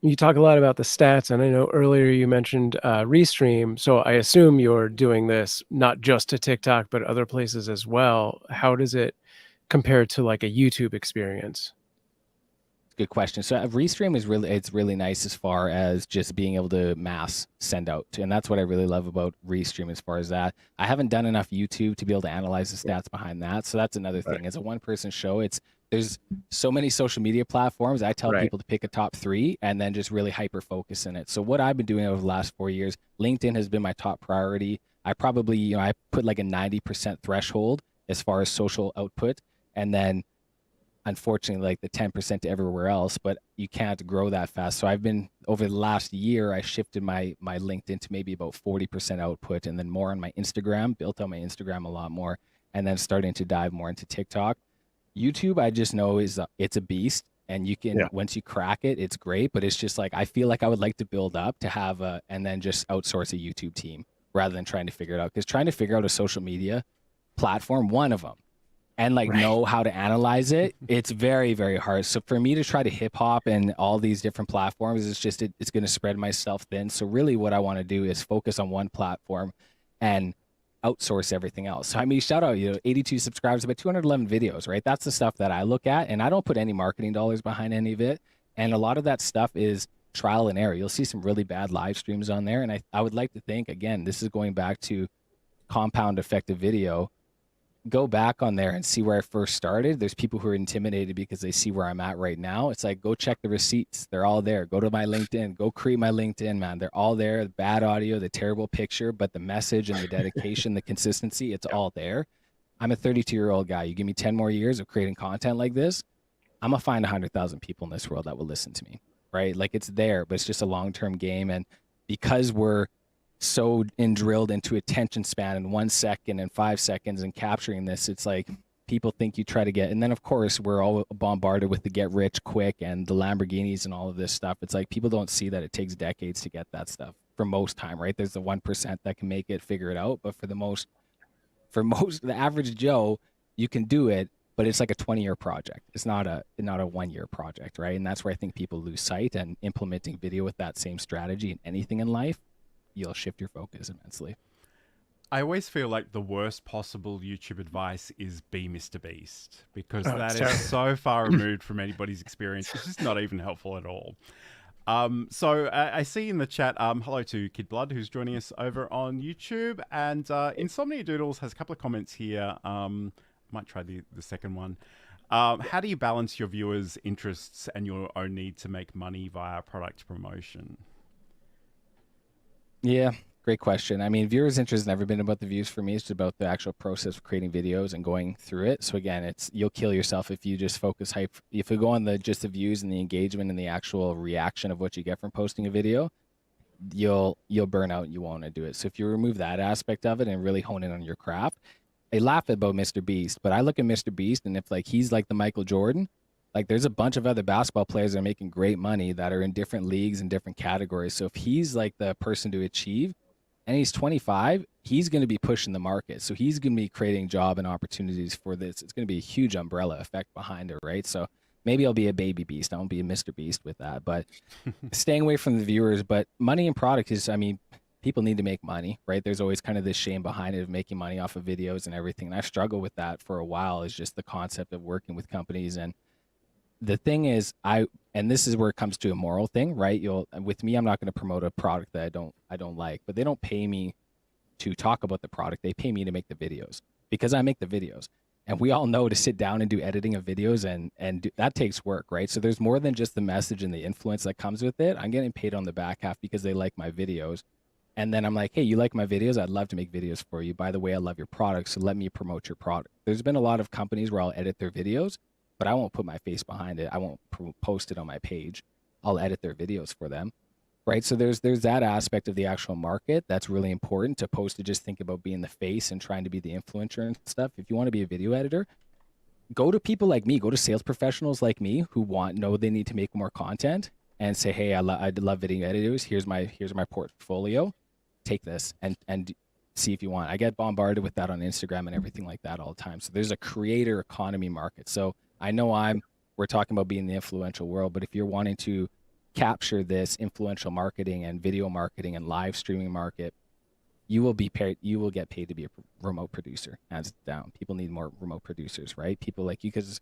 You talk a lot about the stats, and I know earlier you mentioned Restream. So I assume you're doing this not just to TikTok, but other places as well. How does it compare to like a YouTube experience? good question. So Restream is really nice as far as just being able to mass send out, and that's what I really love about Restream as far as that. I haven't done enough YouTube to be able to analyze the stats behind that, so that's another thing. As a one-person show, there's so many social media platforms. I tell people to pick a top 3 and then just really hyper focus in it. So what I've been doing over the last 4 years, LinkedIn has been my top priority. I probably, I put like a 90% threshold as far as social output, and then unfortunately like the 10% to everywhere else, but you can't grow that fast. So I've been, over the last year, I shifted my LinkedIn to maybe about 40% output, and then more on my Instagram, built out my Instagram a lot more, and then starting to dive more into TikTok. YouTube, I just know it's a beast, and you can, once you crack it, it's great, but it's just like, I feel like I would like to build up to have and then just outsource a YouTube team rather than trying to figure it out. Because trying to figure out a social media platform, one of them, and know how to analyze it, it's very, very hard. So for me to try to hip hop and all these different platforms, it's going to spread myself thin. So really what I want to do is focus on one platform and outsource everything else. So I mean, shout out, 82 subscribers, about 211 videos, right? That's the stuff that I look at, and I don't put any marketing dollars behind any of it. And a lot of that stuff is trial and error. You'll see some really bad live streams on there. And I would like to think, again, this is going back to compound effective video. Go back on there and see where I first started. There's people who are intimidated because they see where I'm at right now. It's like, go check the receipts. They're all there. Go to my LinkedIn. Go create my LinkedIn, man. They're all there. The bad audio, the terrible picture, but the message and the dedication, the consistency, it's all there. I'm a 32-year-old guy. You give me 10 more years of creating content like this, I'm going to find 100,000 people in this world that will listen to me, right? Like, it's there, but it's just a long-term game. And because we're so drilled into attention span in 1 second and 5 seconds and capturing this, it's like people think you try to get, and then of course we're all bombarded with the get rich quick and the Lamborghinis and all of this stuff. It's like people don't see that it takes decades to get that stuff for most time, right? There's the 1% that can make it, figure it out, but for the average Joe, you can do it, but it's like a 20-year project. It's not a 1-year project, right? And that's where I think people lose sight. And implementing video with that same strategy in anything in life, you'll shift your focus immensely. I always feel like the worst possible YouTube advice is be Mr. Beast, because that is so far removed from anybody's experience. It's just not even helpful at all. So I see in the chat, hello to Kid Blood, who's joining us over on YouTube, and Insomnia Doodles has a couple of comments here. Might try the second one. How do you balance your viewers' interests and your own need to make money via product promotion? Yeah, great question. I mean, viewers' interest has never been about the views for me. It's about the actual process of creating videos and going through it. So again, you'll kill yourself if you just focus hype. If you go on just the views and the engagement and the actual reaction of what you get from posting a video, you'll burn out and you won't want to do it. So if you remove that aspect of it and really hone in on your craft, they laugh about Mr. Beast, but I look at Mr. Beast, and if he's like the Michael Jordan, there's a bunch of other basketball players that are making great money that are in different leagues and different categories. So if he's like the person to achieve, and he's 25, he's going to be pushing the market. So he's going to be creating job and opportunities for this. It's going to be a huge umbrella effect behind it, right? So maybe I'll be a baby beast. I won't be a Mr. Beast with that, but staying away from the viewers. But money and product is, I mean, people need to make money, right? There's always kind of this shame behind it of making money off of videos and everything. And I've struggled with that for a while, is just the concept of working with companies. And the thing is, and this is where it comes to a moral thing, right? With me, I'm not going to promote a product that I don't like, but they don't pay me to talk about the product. They pay me to make the videos because I make the videos. And we all know to sit down and do editing of videos that takes work, right? So there's more than just the message and the influence that comes with it. I'm getting paid on the back half because they like my videos. And then I'm like, hey, you like my videos? I'd love to make videos for you. By the way, I love your product, so let me promote your product. There's been a lot of companies where I'll edit their videos, but I won't put my face behind it. I won't post it on my page. I'll edit their videos for them, right? So there's that aspect of the actual market that's really important, to opposed to just think about being the face and trying to be the influencer and stuff. If you want to be a video editor, go to people like me, go to sales professionals like me who know they need to make more content, and say, hey, I love video editors. Here's my portfolio. Take this and see if you want. I get bombarded with that on Instagram and everything like that all the time. So there's a creator economy market. So I know we're talking about being the influential world, but if you're wanting to capture this influential marketing and video marketing and live streaming market, you will get paid to be a remote producer, hands down. People need more remote producers, right? People like you, because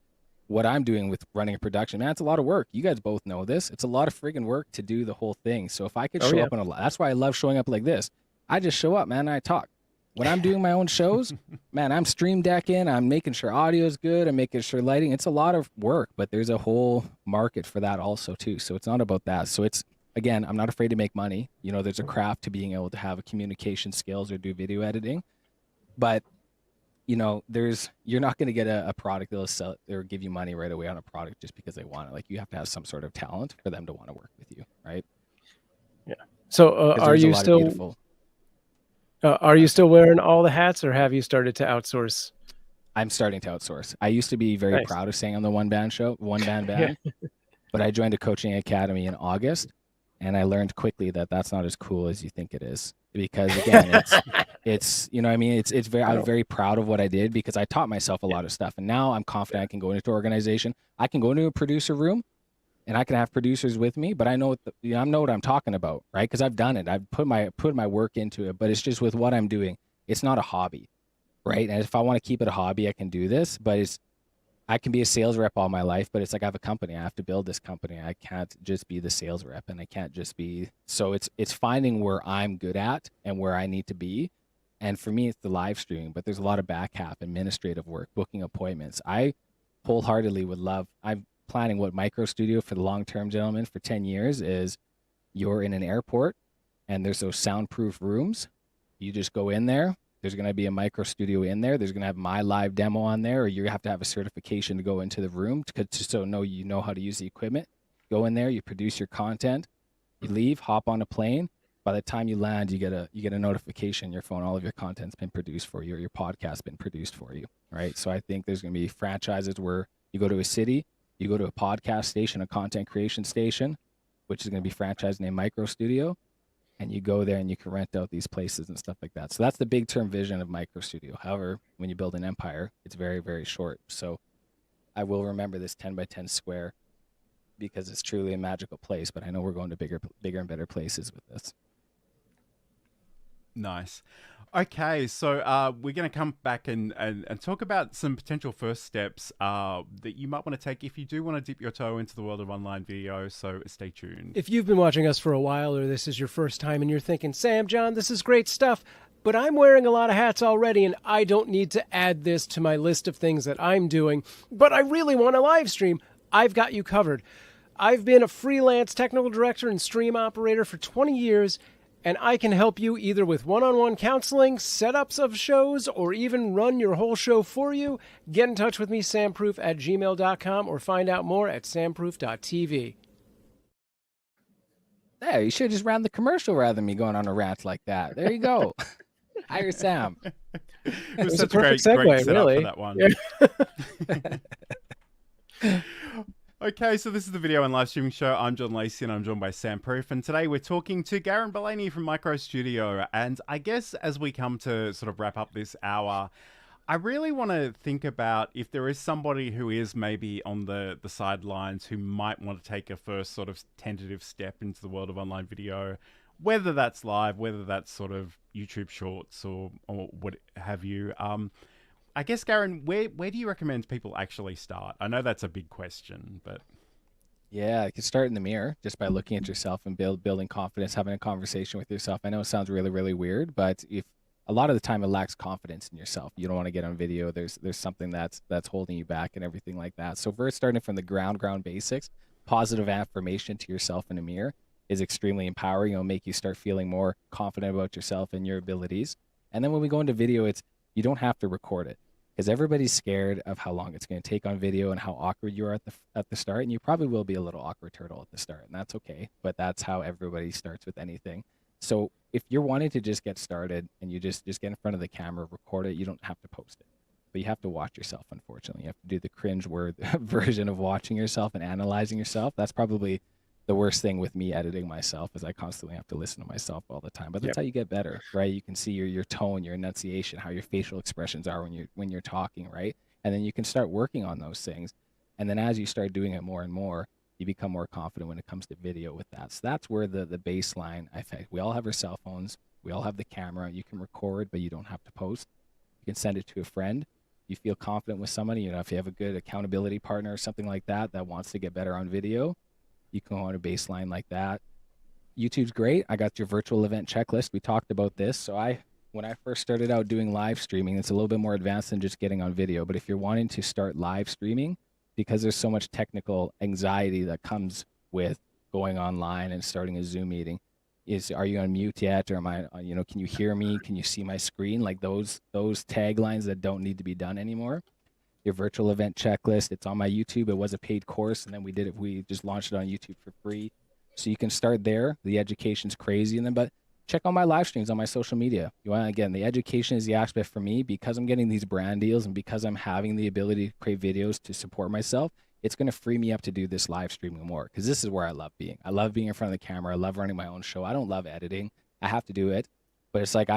what I'm doing with running a production, man, it's a lot of work. You guys both know this. It's a lot of friggin' work to do the whole thing. So if I could show up that's why I love showing up like this. I just show up, man, and I talk. When I'm doing my own shows, man, I'm stream decking. I'm making sure audio is good. I'm making sure lighting. It's a lot of work, but there's a whole market for that also too. So it's not about that. So it's, again, I'm not afraid to make money. You know, there's a craft to being able to have a communication skills or do video editing, but you know, you're not going to get a product that'll sell or give you money right away on a product just because they want it. Like, you have to have some sort of talent for them to want to work with you, right? Yeah. So are you still wearing all the hats, or have you started to outsource? I'm starting to outsource. I used to be very proud of saying I'm the one band band, but I joined a coaching academy in August, and I learned quickly that that's not as cool as you think it is. Because again, it's you know what I mean, I'm very proud of what I did, because I taught myself a lot of stuff, and now I'm confident I can go into an organization. I can go into a producer room and I can have producers with me, but I know what I'm talking about, right? Because I've done it. I've put my work into it, but it's just with what I'm doing, it's not a hobby, right? And if I want to keep it a hobby, I can do this, but I can be a sales rep all my life, but it's like I have a company. I have to build this company. I can't just be the sales rep, and I can't just be. So it's finding where I'm good at and where I need to be. And for me, it's the live streaming, but there's a lot of back half administrative work, booking appointments. I wholeheartedly would love, I'm planning what MicroStudio for the long-term, gentlemen, for 10 years is you're in an airport and there's those soundproof rooms. You just go in there. There's going to be a MicroStudio in there. There's going to have my live demo on there, or you have to have a certification to go into the room you know how to use the equipment. Go in there, you produce your content, you leave, hop on a plane. By the time you land, you get a notification on your phone. All of your content's been produced for you, or your podcast's been produced for you, right? So I think there's going to be franchises where you go to a city, you go to a podcast station, a content creation station, which is going to be franchised named MicroStudio. And you go there and you can rent out these places and stuff like that. So that's the big term vision of MicroStudio. However, when you build an empire, it's very, very short. So I will remember this 10 by 10 square because it's truly a magical place, but I know we're going to bigger and better places with this. Nice. Okay, so we're going to come back and talk about some potential first steps that you might want to take if you do want to dip your toe into the world of online video, so stay tuned. If you've been watching us for a while, or this is your first time and you're thinking, Sam, John, this is great stuff, but I'm wearing a lot of hats already and I don't need to add this to my list of things that I'm doing, but I really want to live stream, I've got you covered. I've been a freelance technical director and stream operator for 20 years, and I can help you either with one-on-one counseling, setups of shows, or even run your whole show for you. Get in touch with me, samproof@gmail.com, or find out more at samproof.tv. There, you should have just ran the commercial rather than me going on a rant like that. There you go. Hire Sam. It was such a perfect segue, really. for that one. Yeah. Okay, so this is the video and live streaming show. I'm John Lacey and I'm joined by Sam Proof, and today we're talking to Garrin Bulani from MicroStudio. And I guess as we come to sort of wrap up this hour, I really want to think about if there is somebody who is maybe on the sidelines who might want to take a first sort of tentative step into the world of online video, whether that's live, whether that's sort of YouTube shorts or what have you. I guess, Garrin, where do you recommend people actually start? I know that's a big question, but... Yeah, you can start in the mirror just by looking at yourself and building confidence, having a conversation with yourself. I know it sounds really, really weird, but if a lot of the time it lacks confidence in yourself. You don't want to get on video. There's something that's holding you back and everything like that. So first, starting from the ground basics, positive affirmation to yourself in a mirror is extremely empowering. It'll make you start feeling more confident about yourself and your abilities. And then when we go into video, you don't have to record it, because everybody's scared of how long it's going to take on video and how awkward you are at the start. And you probably will be a little awkward turtle at the start, and that's okay. But that's how everybody starts with anything. So if you're wanting to just get started and you just get in front of the camera, record it, you don't have to post it. But you have to watch yourself, unfortunately. You have to do the cringe word version of watching yourself and analyzing yourself. That's probably the worst thing with me editing myself, is I constantly have to listen to myself all the time. But that's how you get better, right? You can see your tone, your enunciation, how your facial expressions are when you're talking, right? And then you can start working on those things. And then as you start doing it more and more, you become more confident when it comes to video with that. So that's where the baseline, I think. We all have our cell phones. We all have the camera. You can record, but you don't have to post. You can send it to a friend. You feel confident with somebody, if you have a good accountability partner or something like that wants to get better on video, you can go on a baseline like that. YouTube's great. I got your virtual event checklist. We talked about this. So when I first started out doing live streaming, it's a little bit more advanced than just getting on video. But if you're wanting to start live streaming, because there's so much technical anxiety that comes with going online and starting a Zoom meeting, are you on mute yet? Or am I, can you hear me? Can you see my screen? Like those taglines that don't need to be done anymore. Your virtual event checklist, it's on my YouTube. It was a paid course, and then we just launched it on YouTube for free. So you can start there. The education's crazy. And then, but check out my live streams on my social media. Again, the education is the aspect for me, because I'm getting these brand deals and because I'm having the ability to create videos to support myself. It's going to free me up to do this live streaming more, because this is where I love being. I love being in front of the camera. I love running my own show. I don't love editing. I have to do it, but it's like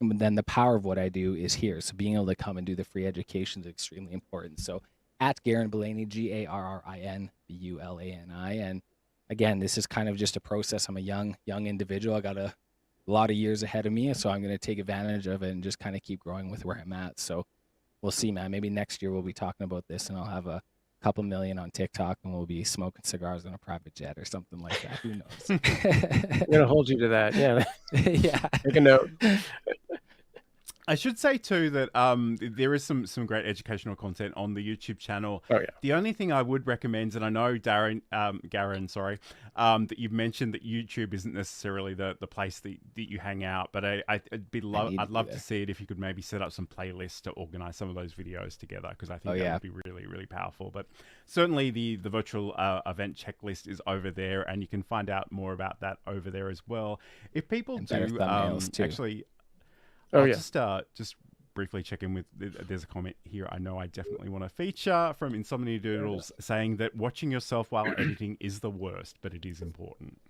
then the power of what I do is here. So being able to come and do the free education is extremely important. So at Garrin Bulani, GarrinBulani. And again, this is kind of just a process. I'm a young individual. I got a lot of years ahead of me, so I'm going to take advantage of it and just kind of keep growing with where I'm at. So we'll see, man. Maybe next year we'll be talking about this, and I'll have a couple million on TikTok, and we'll be smoking cigars on a private jet or something like that. Who knows? I'm gonna hold you to that. Yeah. Yeah. Make a note. I should say too that there is some great educational content on the YouTube channel. Oh yeah. The only thing I would recommend, and I know Garrin, that you've mentioned that YouTube isn't necessarily the place that you hang out, but I'd love to see it if you could maybe set up some playlists to organize some of those videos together, because I think that would be really, really powerful. But certainly the virtual event checklist is over there, and you can find out more about that over there as well. If people do actually. Just briefly check in with, there's a comment here I know I definitely want to feature from Insomnia Doodles saying that watching yourself while editing is the worst, but it is important.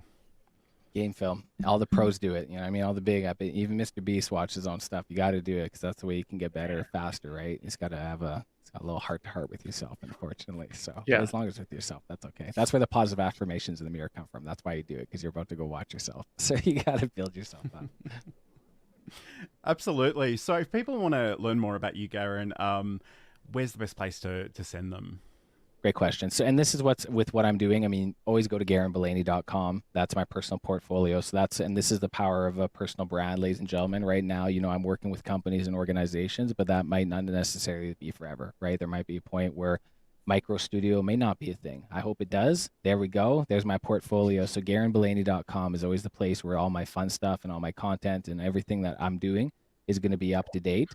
Game film. All the pros do it. All the big, even Mr. Beast watches his own stuff. You got to do it, because that's the way you can get better faster, right? It's got to have a little heart-to-heart with yourself, unfortunately. So as long as with yourself, that's okay. That's where the positive affirmations in the mirror come from. That's why you do it, because you're about to go watch yourself. So you got to build yourself up. Absolutely. So if people want to learn more about you, Garrin, where's the best place to send them? Great question. So, and this is what I'm doing. Always go to GarrinBulani.com. That's my personal portfolio. So and this is the power of a personal brand, ladies and gentlemen. Right now, I'm working with companies and organizations, but that might not necessarily be forever, right? There might be a point where MicroStudio may not be a thing. I hope it does. There we go. There's my portfolio. So GarrinBulani.com is always the place where all my fun stuff and all my content and everything that I'm doing is going to be up to date.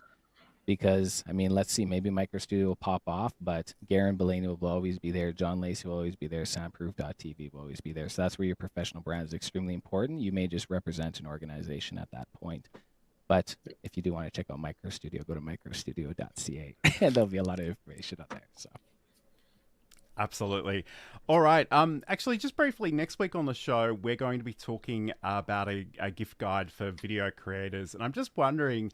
Because, let's see, maybe MicroStudio will pop off, but Garrin Bulani will always be there. John Lacey will always be there. Soundproof.tv will always be there. So that's where your professional brand is extremely important. You may just represent an organization at that point. But if you do want to check out MicroStudio, go to microstudio.ca, and there'll be a lot of information on there. So. Absolutely. All right. Actually, just briefly, next week on the show, we're going to be talking about a gift guide for video creators. And I'm just wondering,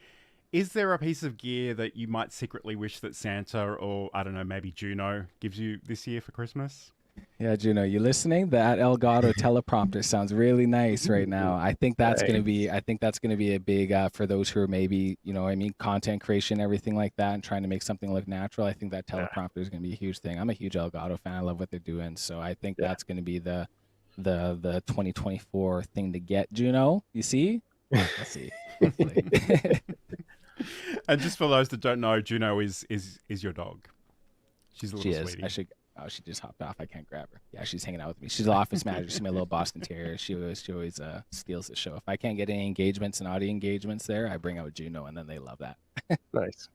is there a piece of gear that you might secretly wish that Santa or, I don't know, maybe Juno gives you this year for Christmas? Yeah, Juno, you listening? That Elgato teleprompter sounds really nice right now. I think that's going to be a big, for those who are maybe, content creation, everything like that, and trying to make something look natural. I think that teleprompter is going to be a huge thing. I'm a huge Elgato fan. I love what they're doing. So I think that's going to be the 2024 thing to get, Juno. You see? Let's see. And just for those that don't know, Juno is your dog. She's a little She is. sweetie. She just hopped off. I can't grab her. Yeah, she's hanging out with me. She's the office manager. She's my little Boston Terrier. She always steals the show. If I can't get any engagements and audio engagements there, I bring out Juno, and then they love that. Nice.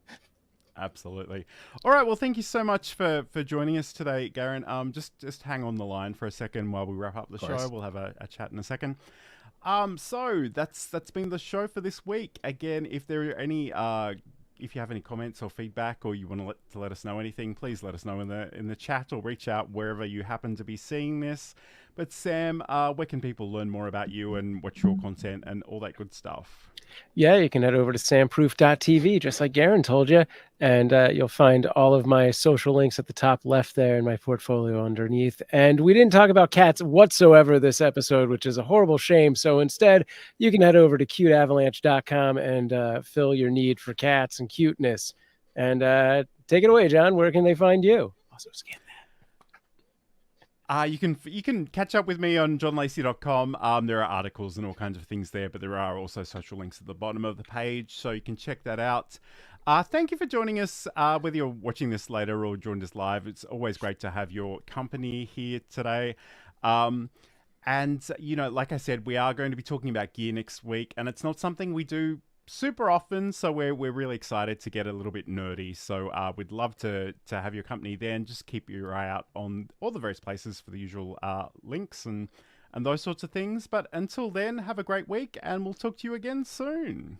Absolutely. All right. Well, thank you so much for joining us today, Garrin. Just hang on the line for a second while we wrap up the show. We'll have a chat in a second. So that's been the show for this week. Again, if there are any if you have any comments or feedback, or you want to let us know anything, please let us know in the chat, or reach out wherever you happen to be seeing this. But Sam, where can people learn more about you and watch your content and all that good stuff? Yeah, you can head over to samproof.tv, just like Garrin told you, and you'll find all of my social links at the top left there and my portfolio underneath. And we didn't talk about cats whatsoever this episode, which is a horrible shame. So instead, you can head over to cuteavalanche.com and fill your need for cats and cuteness. And take it away, John. Where can they find you? Also, scan You can catch up with me on johnlacey.com. There are articles and all kinds of things there, but there are also social links at the bottom of the page, so you can check that out. Thank you for joining us, whether you're watching this later or joined us live. It's always great to have your company here today. And, like I said, we are going to be talking about gear next week, and it's not something we do super often, so we're really excited to get a little bit nerdy. So we'd love to have your company there, and just keep your eye out on all the various places for the usual links and those sorts of things. But until then, have a great week, and we'll talk to you again soon.